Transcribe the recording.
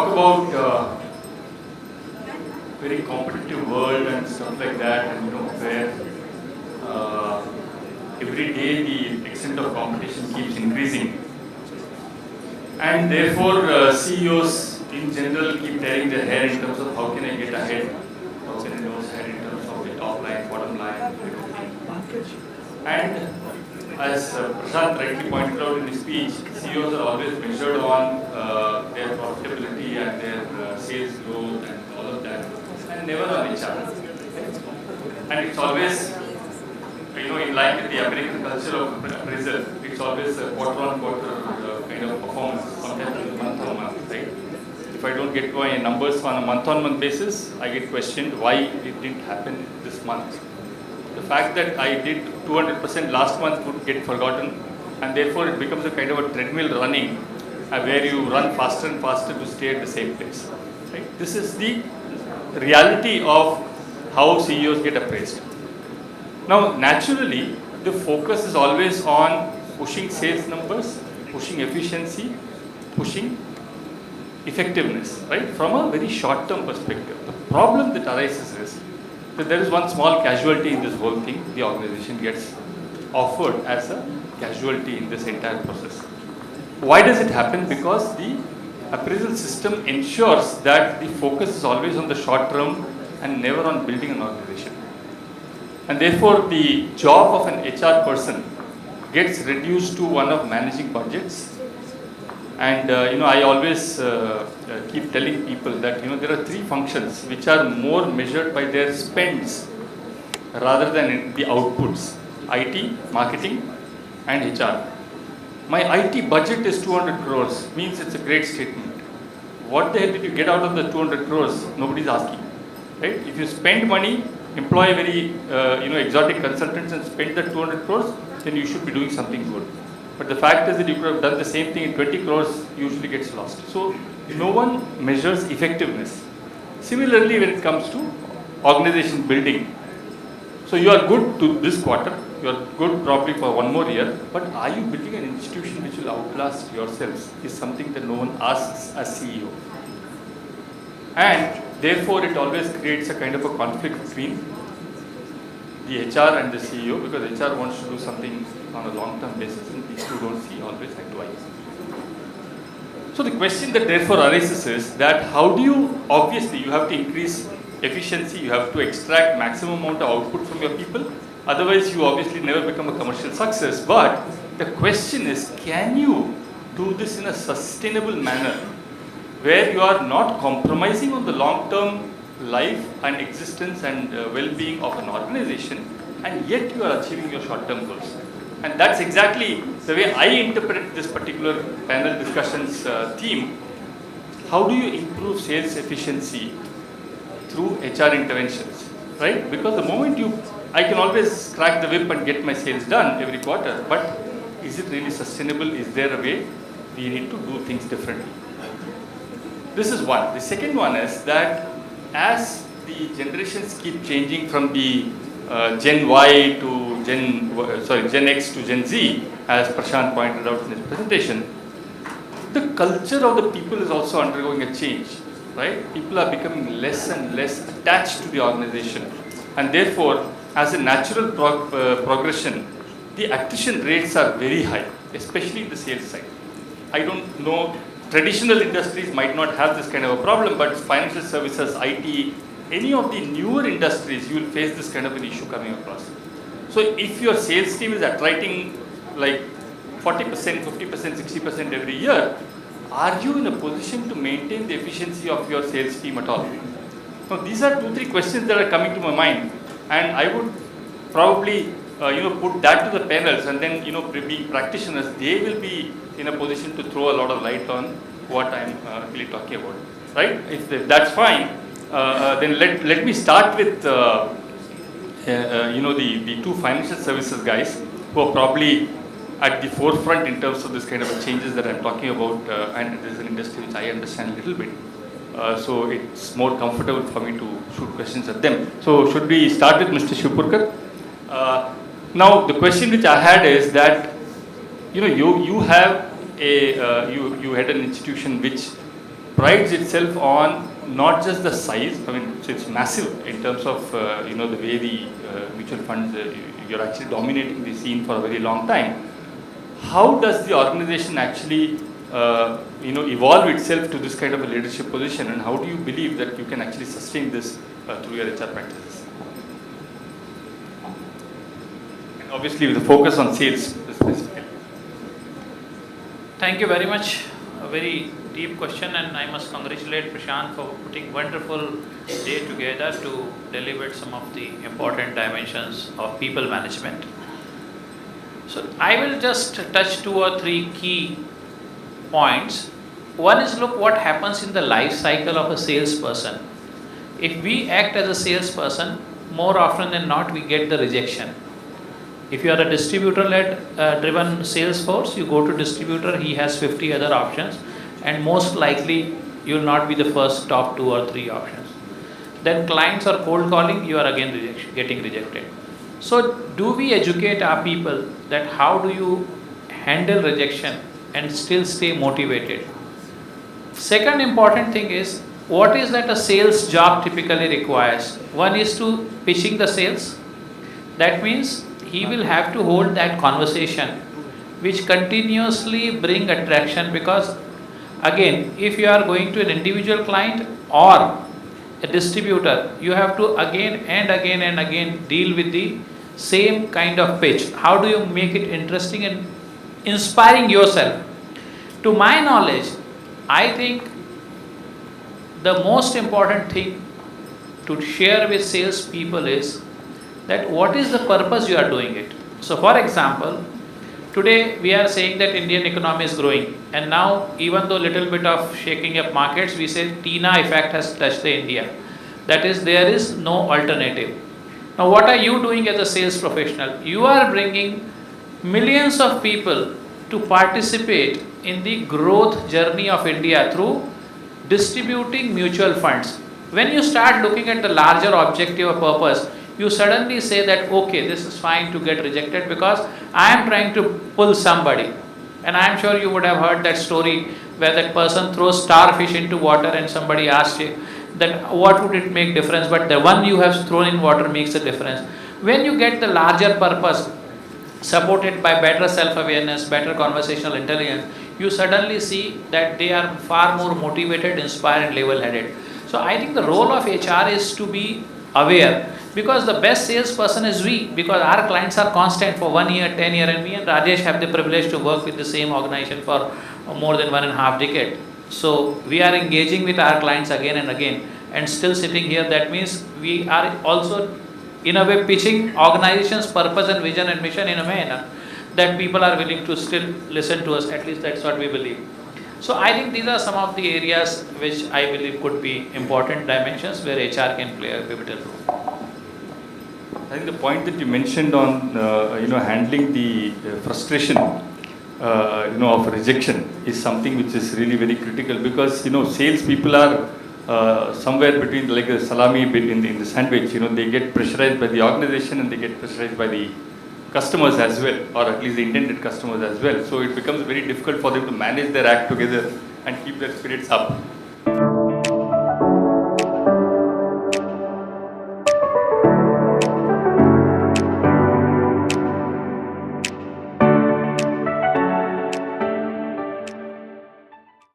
talk about very competitive world and stuff like that, and where every day the extent of competition keeps increasing, and therefore CEOs in general keep tearing their hair in terms of how can I get ahead, how can I go ahead in terms of the top line, bottom line, everything. And as Prashant rightly pointed out in his speech, CEOs are always measured on their profitability and their sales growth and all of that, and never on HR. And it's always, in line with the American culture of appraisal, it's always a quarter-on-quarter kind of performance, sometimes month-on-month, right? If I don't get my numbers on a month-on-month basis, I get questioned why it didn't happen this month. The fact that I did 200% last month would get forgotten, and therefore it becomes a kind of a treadmill running where you run faster and faster to stay at the same place. Right? This is the reality of how CEOs get appraised. Now, naturally, the focus is always on pushing sales numbers, pushing efficiency, pushing effectiveness, right? From a very short-term perspective. The problem that arises is that there is one small casualty in this whole thing. The organization gets offered as a casualty in this entire process. Why does it happen? Because the appraisal system ensures that the focus is always on the short term and never on building an organization. And therefore, the job of an HR person gets reduced to one of managing budgets. And I always keep telling people that there are three functions which are more measured by their spends rather than the outputs: IT, marketing, and HR. My IT budget is 200 crores, means it's a great statement. What the hell did you get out of the 200 crores? Nobody's asking, right? If you spend money, employ very exotic consultants and spend the 200 crores, then you should be doing something good. But the fact is that you could have done the same thing in 20 crores, usually gets lost. So no one measures effectiveness. Similarly, when it comes to organization building, so you are good to this quarter, you are good probably for one more year, but are you building an institution which will outlast yourselves is something that no one asks as CEO. And therefore, it always creates a kind of a conflict between the HR and the CEO, because HR wants to do something on a long-term basis and these two don't see always eye to eye. So the question that therefore arises is that how do you, obviously you have to increase efficiency, you have to extract maximum amount of output from your people, otherwise you obviously never become a commercial success. But the question is, can you do this in a sustainable manner where you are not compromising on the long-term life and existence and well-being of an organization, and yet you are achieving your short-term goals? And that's exactly the way I interpret this particular panel discussion's theme. How do you improve sales efficiency through HR interventions, right? Because the moment I can always crack the whip and get my sales done every quarter, but is it really sustainable? Is there a way? We need to do things differently. This is one. The second one is that as the generations keep changing from the Gen Y to Gen X to Gen Z, as Prashant pointed out in his presentation, the culture of the people is also undergoing a change, right? People are becoming less and less attached to the organization, and therefore, as a natural progression, the attrition rates are very high, especially in the sales side. I don't know, traditional industries might not have this kind of a problem, but financial services, IT, any of the newer industries, you will face this kind of an issue coming across. So if your sales team is attriting like 40%, 50%, 60% every year, are you in a position to maintain the efficiency of your sales team at all? Now, these are 2-3 questions that are coming to my mind, and I would probably put that to the panels, and then being practitioners, they will be in a position to throw a lot of light on what I'm really talking about, right? If that's fine, then let me start with the two financial services guys who are probably at the forefront in terms of this kind of changes that I'm talking about, and this is an industry which I understand a little bit. So it's more comfortable for me to shoot questions at them. So should we start with Mr. Shivpurkar? Now the question which I had is that you have you had an institution which prides itself on not just the size. I mean, so it's massive in terms of the way the mutual funds you're actually dominating the scene for a very long time. How does the organization actually evolve itself to this kind of a leadership position, and how do you believe that you can actually sustain this through your HR practices? And obviously with the focus on sales specifically. Thank you very much. A very deep question, and I must congratulate Prashant for putting wonderful day together to deliver some of the important dimensions of people management. So I will just touch 2 or 3 key points. One is, look what happens in the life cycle of a salesperson. If we act as a salesperson, more often than not we get the rejection. If you are a distributor-led driven sales force, you go to distributor, he has 50 other options, and most likely you will not be the first top 2 or 3 options. Then clients are cold calling, you are again getting rejected. So do we educate our people that how do you handle rejection and still stay motivated? Second important thing is, what is that a sales job typically requires? One is to pitching the sales. That means he will have to hold that conversation which continuously bring attraction, because again, if you are going to an individual client or a distributor, you have to again and again and again deal with the same kind of pitch. How do you make it interesting and inspiring yourself? To my knowledge, I think the most important thing to share with sales people is that what is the purpose you are doing it. So for example, today we are saying that Indian economy is growing, and now even though little bit of shaking up markets, we say Tina effect has touched the India. That is, there is no alternative. Now what are you doing as a sales professional? You are bringing millions of people to participate in the growth journey of India through distributing mutual funds. When you start looking at the larger objective or purpose, you suddenly say that, okay, this is fine to get rejected because I am trying to pull somebody. And I am sure you would have heard that story where that person throws starfish into water and somebody asks you that what would it make difference, but the one you have thrown in water makes a difference. When you get the larger purpose supported by better self-awareness, better conversational intelligence, you suddenly see that they are far more motivated, inspired and level-headed. So I think the role of HR is to be aware, because the best salesperson is we, because our clients are constant for 1 year, 10 years, and me and Rajesh have the privilege to work with the same organization for more than 1.5 decades. So we are engaging with our clients again and again, and still sitting here. That means we are also in a way pitching organization's purpose and vision and mission in a manner that people are willing to still listen to us. At least that's what we believe. So I think these are some of the areas which I believe could be important dimensions where HR can play a pivotal role. I think the point that you mentioned on handling the frustration of rejection is something which is really very critical, because sales people are somewhere between like a salami bit in the sandwich. They get pressurized by the organization and they get pressurized by the customers as well, or at least the intended customers as well. So it becomes very difficult for them to manage their act together and keep their spirits up.